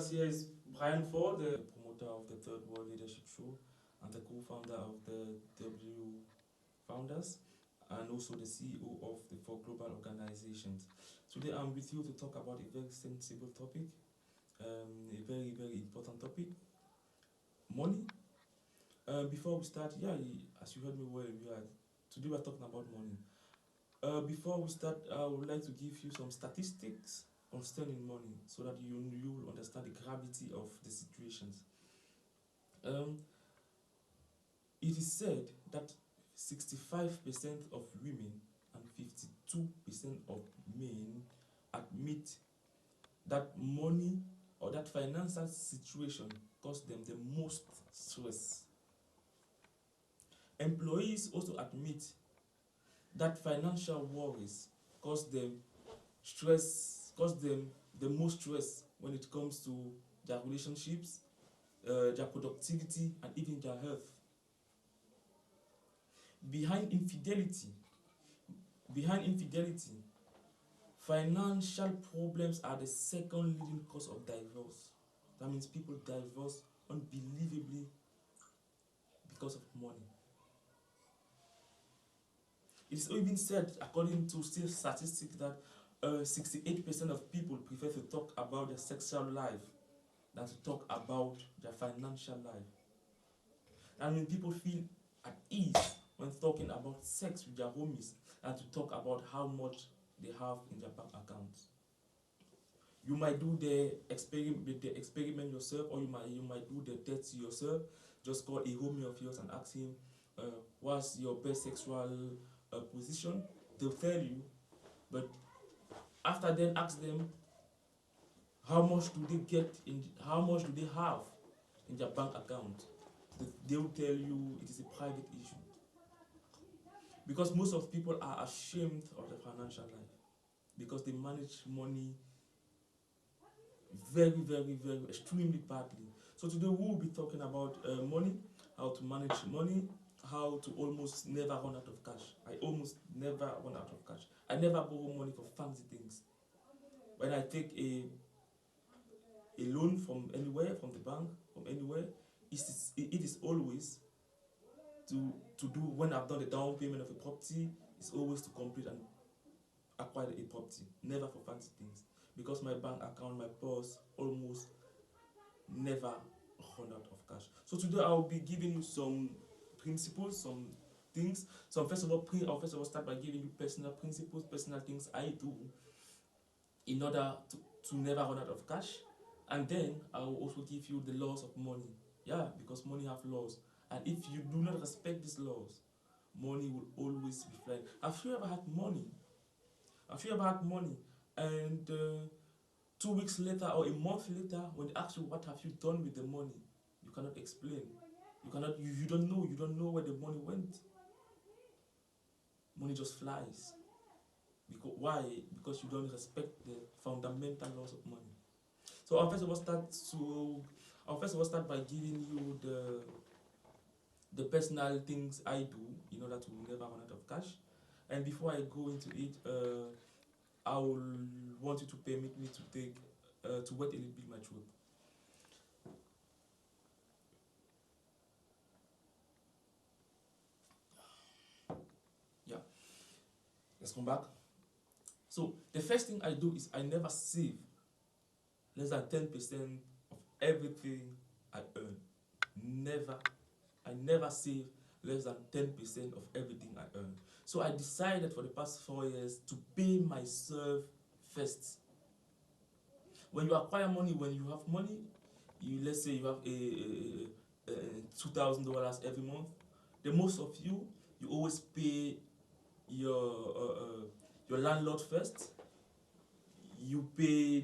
us here is Brian Ford, the promoter of the Third World Leadership Show and the co-founder of the W Founders, and also the CEO of the 4 global organizations. Today I'm with you to talk about a very sensible topic, a very, very important topic, money. Before we start, as you heard me well, today we're talking about money. Before we start, I would like to give you some statistics concerning money so that you will understand the gravity of the situations. It is said that 65% of women and 52% of men admit that money or that financial situation causes them the most stress. Employees also admit that financial worries cause them the most stress when it comes to their relationships, their productivity, and even their health. Behind infidelity, financial problems are the second leading cause of divorce. That means people divorce unbelievably because of money. It's even said, according to still statistics, that 68% of people prefer to talk about their sexual life than to talk about their financial life. And when people feel at ease when talking about sex with their homies and to talk about how much they have in their bank accounts. You might do the experiment yourself, or you might do the test yourself. Just call a homie of yours and ask him, what's your best sexual position? They'll tell you, but after then ask them how much do they have in their bank account. They will tell you it is a private issue. Because most of people are ashamed of their financial life because they manage money very, very, very extremely badly. So today we will be talking about money, how to manage money, how to almost never run out of cash. I almost never run out of cash. I never borrow money for fancy things. When I take a loan from anywhere, from the bank, from anywhere, it is always to do, when I've done the down payment of a property, it's always to complete and acquire a property, never for fancy things. Because my bank account, my purse, almost never run out of cash. So today I'll be giving you some principles, some things. So first of all start by giving you personal principles, personal things I do in order to never run out of cash. And then I will also give you the laws of money. Yeah, because money have laws. And if you do not respect these laws, money will always be flying. Have you ever had money? And 2 weeks later or a month later, when they ask you what have you done with the money, you cannot explain. You don't know where the money went. Money just flies. Why? Because you don't respect the fundamental laws of money. So I'll first of all start by giving you the personal things I do in order to never run out of cash. And before I go into it, I will want you to permit me to wet a little bit my throat. Yeah, let's come back. So the first thing I do is I never save less than 10% of everything I earn. I never save less than 10% of everything I earn. So I decided for the past 4 years to pay myself first. When you acquire money, when you have money, let's say you have a $2,000 every month. The most of you always pay your landlord first. You pay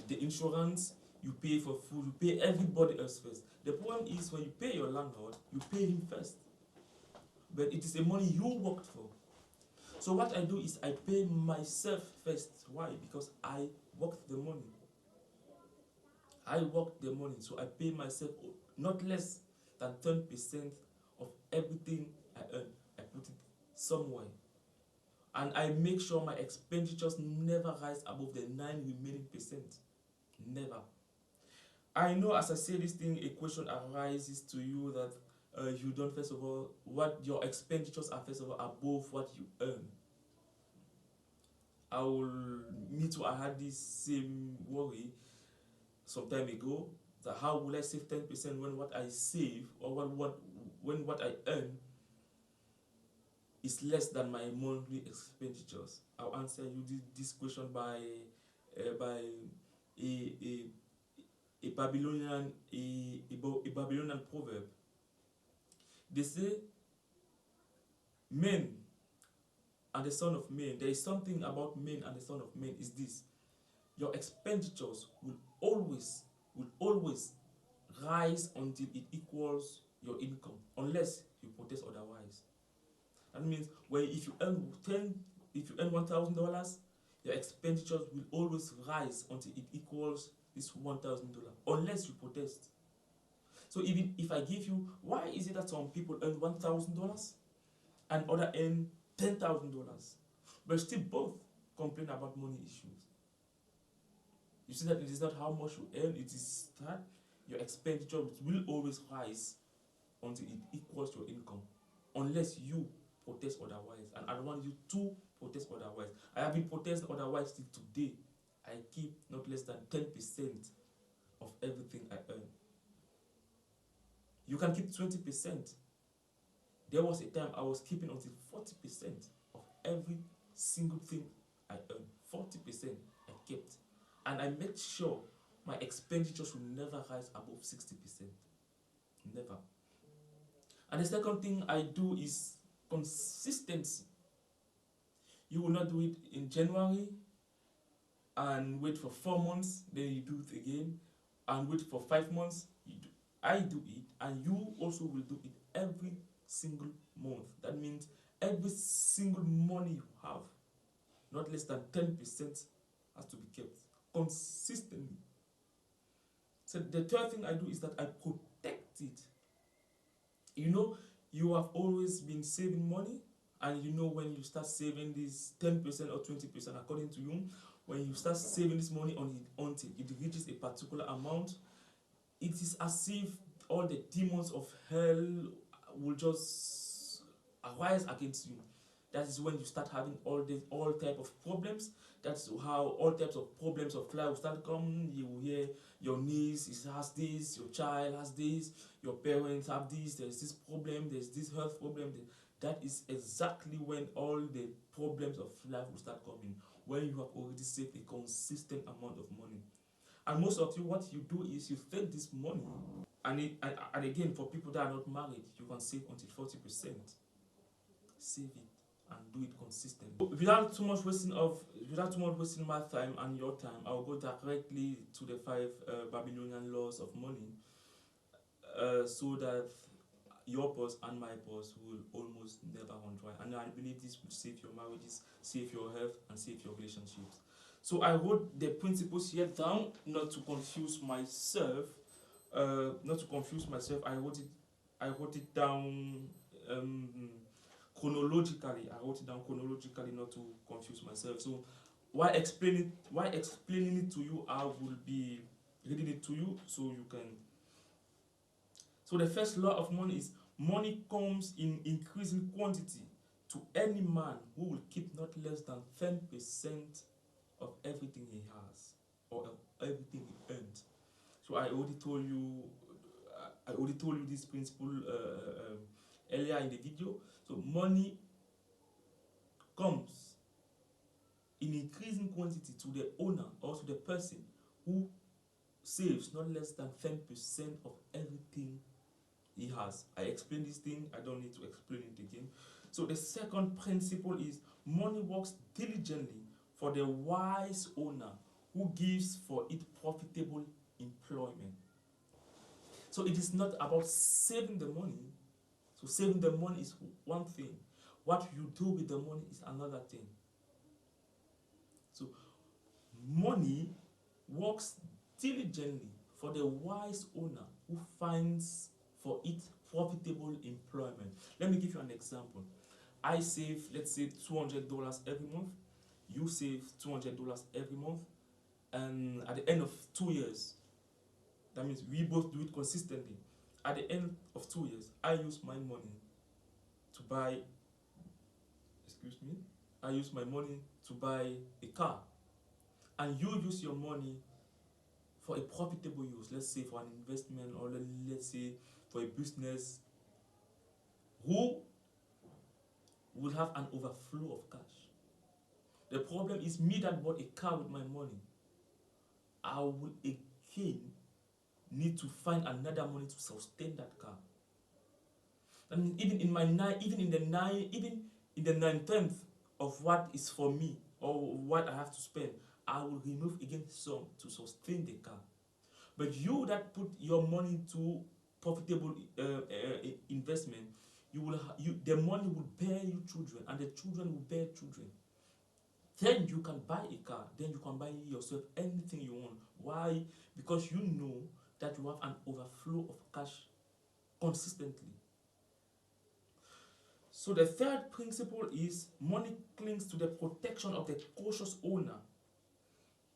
the insurance. You pay for food. You pay everybody else first. The problem is when you pay your landlord, you pay him first. But it is the money you worked for. So what I do is I pay myself first. Why? Because I worked the money. So I pay myself not less than 10% of everything I earn. I put it somewhere. And I make sure my expenditures never rise above the 9 remaining percent. Never. I know as I say this thing, a question arises to you that you don't, first of all, what your expenditures are, first of all, above what you earn. Me too, I had this same worry some time ago, that how will I save 10% when what I save, or when what I earn is less than my monthly expenditures. I'll answer you this question by a a Babylonian a Babylonian proverb. They say, men and the son of man. There is something about men and the son of man is this: your expenditures will always rise until it equals your income, unless you protest otherwise. That means if you earn $1,000, your expenditures will always rise until it equals this $1,000, unless you protest. So even if I give you, why is it that some people earn $1,000 and other earn $10,000, but still both complain about money issues? You see that it is not how much you earn, it is that your expenditure will always rise until it equals your income, unless you protest otherwise. And I don't want you to protest otherwise. I have been protesting otherwise till today. I keep not less than 10% of everything I earn. You can keep 20%. There was a time I was keeping until 40% of every single thing I earn. 40% I kept. And I made sure my expenditure should never rise above 60%. Never. And the second thing I do is consistency. You will not do it in January and wait for 4 months, then you do it again, and wait for 5 months. I do it, and you also will do it every single month. That means every single money you have, not less than 10% has to be kept consistently. So the third thing I do is that I protect it. You know, you have always been saving money, and you know when you start saving this 10% or 20%, according to you, when you start saving this money until it reaches a particular amount, it is as if all the demons of hell will just arise against you. That is when you start having all type of problems. That's how all types of problems of life will start coming. You will hear your niece has this, your child has this, your parents have this, there's this problem, there's this health problem. That is exactly when all the problems of life will start coming, when you have already saved a consistent amount of money. And most of you, what you do is you take this money, and again, for people that are not married, you can save until 40%. Save it and do it consistently. Without too much wasting my time and your time, I'll go directly to the 5 Babylonian laws of money, so that your boss and my boss will almost never run dry. And I believe this will save your marriages, save your health, and save your relationships. So I wrote the principles here down, not to confuse myself. I wrote it down chronologically. I wrote it down chronologically, not to confuse myself. So while explaining it to you, I will be reading it to you so you can. So the first law of money is: money comes in increasing quantity to any man who will keep not less than 10% of everything he has, or of everything he earns. So I already told you this principle earlier in the video. So money comes in increasing quantity to the owner, or to the person who saves not less than 10% of everything he has. I explained this thing, I don't need to explain it again. So the second principle is: money works diligently for the wise owner who gives for it profitable employment. So it is not about saving the money. So saving the money is one thing. What you do with the money is another thing. So money works diligently for the wise owner who finds for it profitable employment. Let me give you an example. I save, let's say, $200 every month. You save $200 every month. and at the end of 2 years, that means we both do it consistently. At the end of 2 years, I use my money to buy, excuse me, I use my money to buy a car, and you use your money for a profitable use, let's say for an investment, or let's say for a business, who will have an overflow of cash. The problem is me that bought a car with my money. I will again need to find another money to sustain that car. And even in my even in the 9/10 of what is for me or what I have to spend, I will remove again some to sustain the car. But you that put your money to profitable investment, the money will bear you children, and the children will bear children. Then you can buy a car. Then you can buy yourself anything you want. Why? Because you know that you have an overflow of cash consistently. So the third principle is money clings to the protection of the cautious owner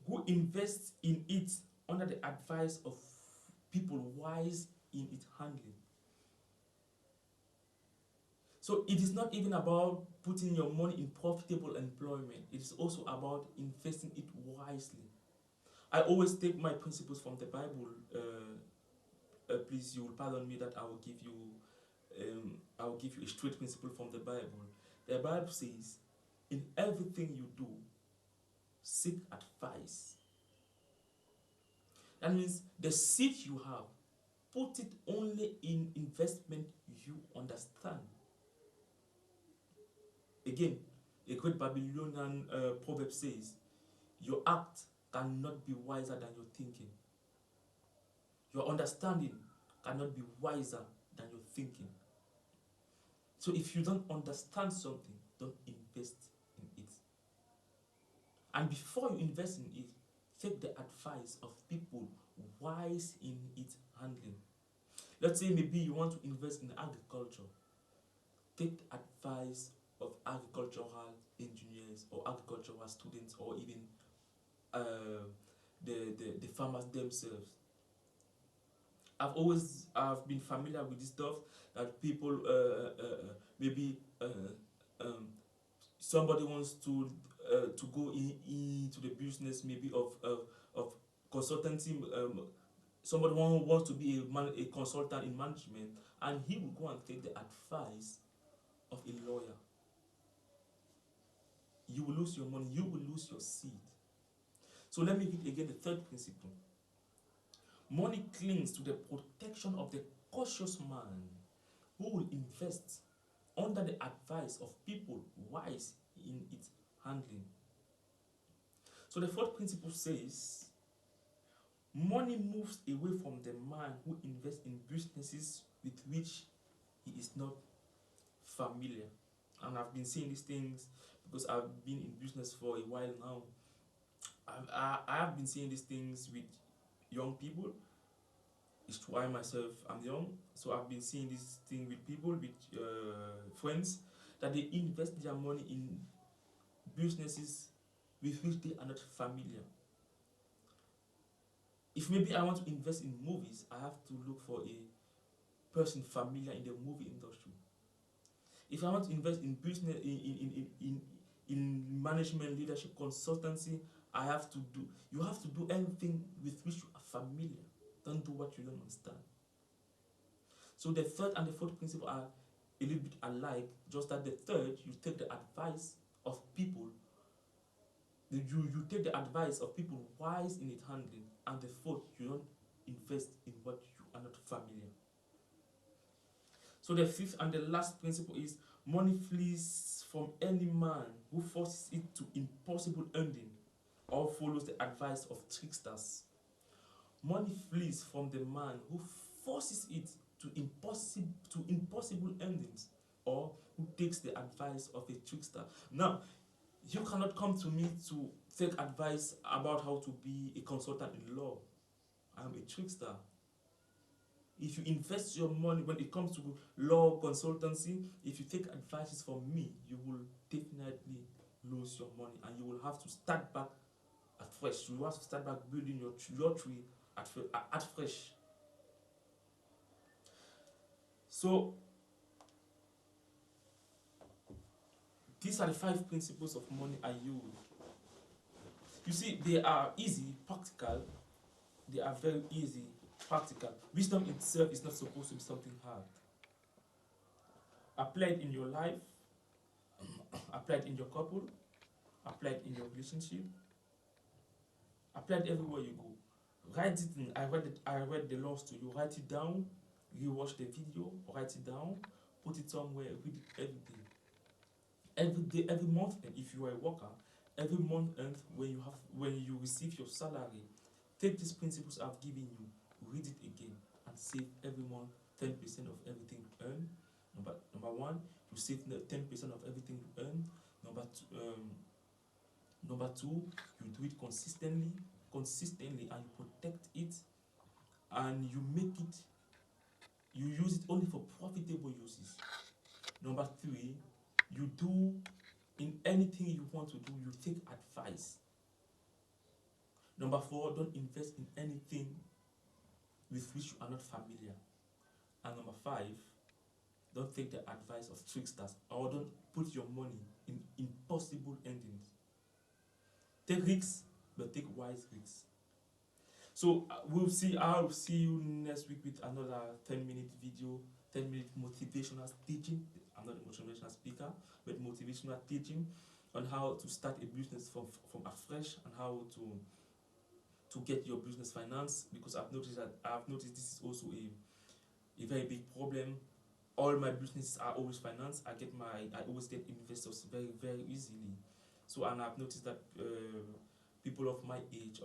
who invests in it under the advice of people wise in its handling. So it is not even about putting your money in profitable employment. It is also about investing it wisely. I always take my principles from the Bible. Please, you will pardon me that I will give you a straight principle from the Bible. The Bible says, in everything you do, seek advice. That means the seed you have, put it only in investment you understand. Again, a great Babylonian proverb says, your act cannot be wiser than your thinking. Your understanding cannot be wiser than your thinking. So if you don't understand something, don't invest in it. And before you invest in it, take the advice of people wise in its handling. Let's say maybe you want to invest in agriculture. Take the advice of agricultural engineers or agricultural students, or even the farmers themselves. I've been familiar with this stuff that people maybe somebody wants to go into the business maybe of consultancy. Somebody wants to be a consultant in management, and he will go and take the advice of a lawyer. You will lose your money, you will lose your seed. So let me read again the third principle. Money clings to the protection of the cautious man who will invest under the advice of people wise in its handling. So the fourth principle says, money moves away from the man who invests in businesses with which he is not familiar. And I've been seeing these things because I've been in business for a while now. I have been seeing these things with young people. It's why myself, I'm young, so I've been seeing this thing with people, with friends, that they invest their money in businesses with which they are not familiar. If maybe I want to invest in movies, I have to look for a person familiar in the movie industry. If I want to invest in business, in management, leadership, consultancy, you have to do anything with which you are familiar. Don't do what you don't understand. So the third and the fourth principle are a little bit alike, just that the third, you take the advice of people. You take the advice of people wise in its handling, and the fourth, you don't invest in what you are not familiar. So the fifth and the last principle is money flees from any man who forces it to impossible ending or follows the advice of tricksters. Money flees from the man who forces it to impossible endings, or who takes the advice of a trickster. Now, you cannot come to me to take advice about how to be a consultant in law. I'm a trickster. If you invest your money when it comes to law consultancy, if you take advices from me, you will definitely lose your money, and you will have to start back at fresh. You have to start back building your tree at fresh. So these are the 5 principles of money I use. You see, they are easy, practical. They are very easy, practical. Wisdom itself is not supposed to be something hard. Apply it in your life, apply it in your couple, apply it in your relationship, apply it everywhere you go. Write it in. I read the laws to you. Write it down. You watch the video. Write it down. Put it somewhere. Read it every day. Every day, every month, and if you are a worker, every month end when you receive your salary, take these principles I've given you, read it again, and save every month 10% of everything you earn. Number one, you save 10% of everything you earn. Number two, you do it consistently, and you protect it, and you use it only for profitable uses. Number three, you do in anything you want to do, you take advice. Number four, don't invest in anything with which you are not familiar. And number five, don't take the advice of tricksters, or don't put your money in impossible endings. Take risks, but take wise risks. So I'll see you next week with another 10-minute video, 10-minute motivational teaching. I'm not a motivational speaker, but motivational teaching on how to start a business from afresh, and how to get your business financed, because I've noticed this is also a very big problem. All my businesses are always financed. I always get investors very, very easily. So, and I've noticed that people of my age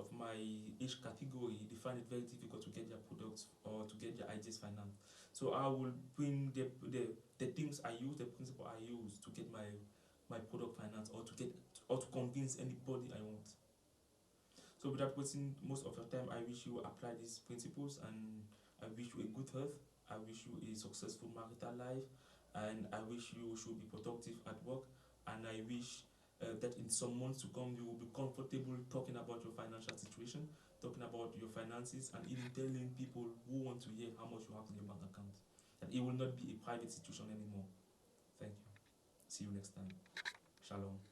category, they find it very difficult to get their products or to get their ideas financed. So I will bring the things I use, the principle I use to get my product financed, or to convince anybody I want. So without wasting most of your time, I wish you apply these principles, and I wish you a good health. I wish you a successful marital life, and I wish you should be productive at work, and I wish that in some months to come you will be comfortable talking about your financial situation, talking about your finances, and even telling people who want to hear how much you have in your bank account. That it will not be a private situation anymore. Thank you. See you next time. Shalom.